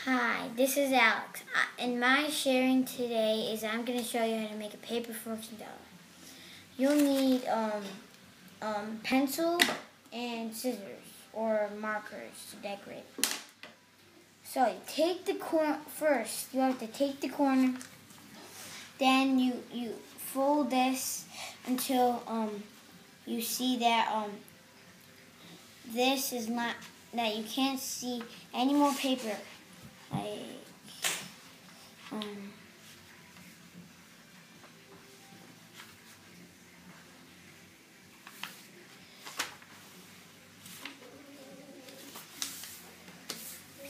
Hi, this is Alex, and my sharing today is I'm going to show you how to make a paper fortune teller. You'll need pencil and scissors or markers to decorate. So you take the corner first. You have to take the corner. Then you fold this until you see that this is not that you can't see any more paper.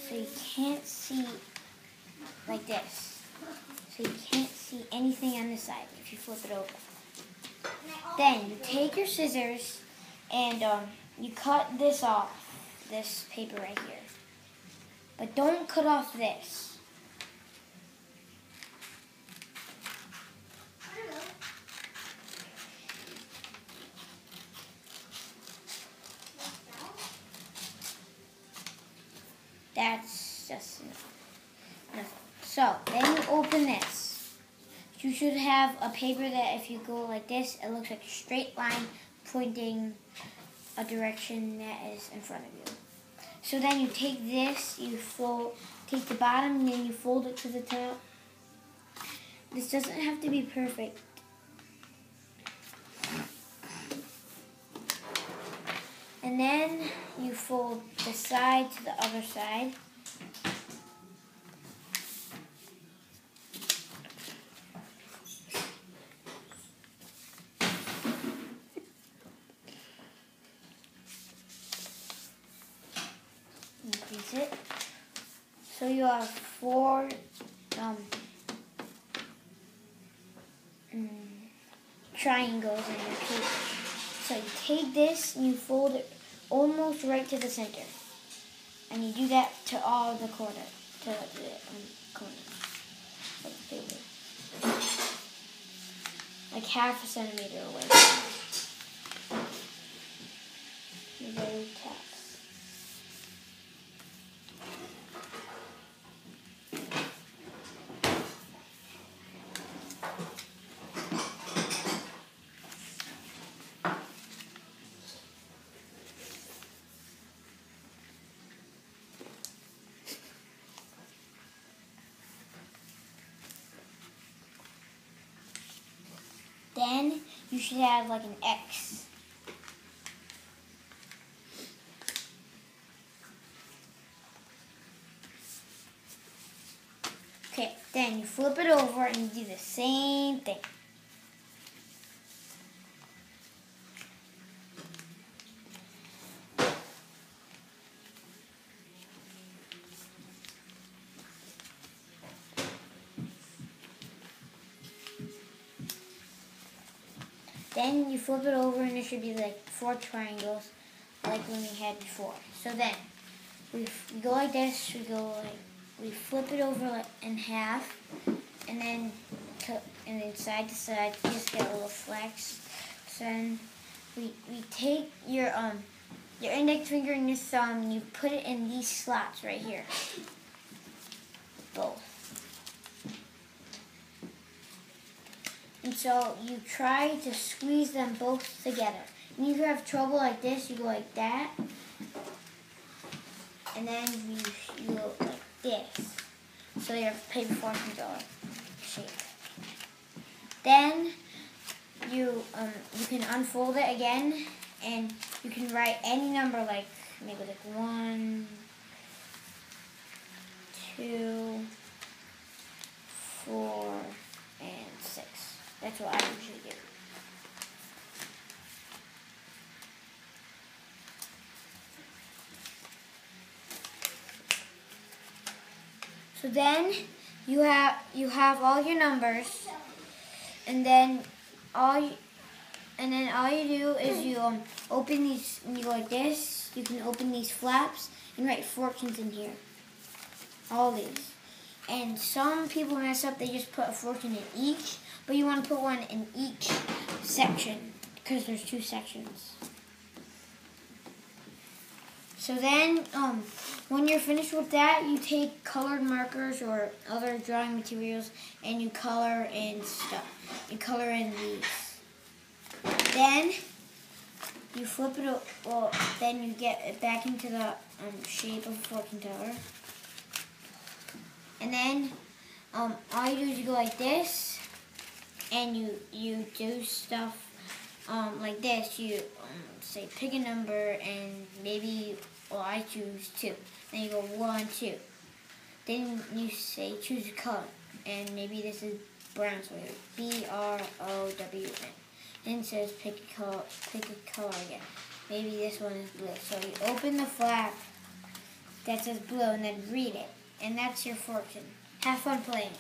So you can't see like this. So you can't see anything on this side if you flip it over. Then you take your scissors and you cut this off, this paper right here. But don't cut off this. That's just enough. So, then you open this. You should have a paper that if you go like this, it looks like a straight line pointing a direction that is in front of you. So then you take this, take the bottom and then you fold it to the top. This doesn't have to be perfect. And then you fold the side to the other side. Increase it. So you have four triangles in your paper. So you take this and you fold it almost right to the center. And you do that to all the corners of the paper. Like half a centimeter away. The very top. Then you should have like an X. Okay, then you flip it over and you do the same thing. Then you flip it over and there should be like 4 triangles like when we had before. So then we go like this, we flip it over like in half and then side to side you just get a little flex. So then we take your index finger and your thumb and you put it in these slots right here. Both. And so you try to squeeze them both together. And if you have trouble like this, you go like that. And then you go like this. So your paper fortune teller shape. Then you can unfold it again and you can write any number like maybe like 1, 2, 4, and 6. That's what I usually do. So then you have all your numbers, and then all you do is you open these. When you go like this, you can open these flaps and write fortunes in here. All these. And some people mess up, they just put a fortune in each, but you want to put one in each section because there's 2 sections. So then, when you're finished with that, you take colored markers or other drawing materials and you color in stuff. You color in these. Then you flip it. Well, then you get it back into the shape of a fortune teller. And then all you do is you go like this, and you do stuff like this. You say pick a number, and maybe, well, I choose 2. Then you go 1, 2. Then you say choose a color, and maybe this is brown, so BROWN. Then it says pick a color again. Maybe this one is blue. So you open the flap that says blue and then read it, and that's your fortune. Have fun playing.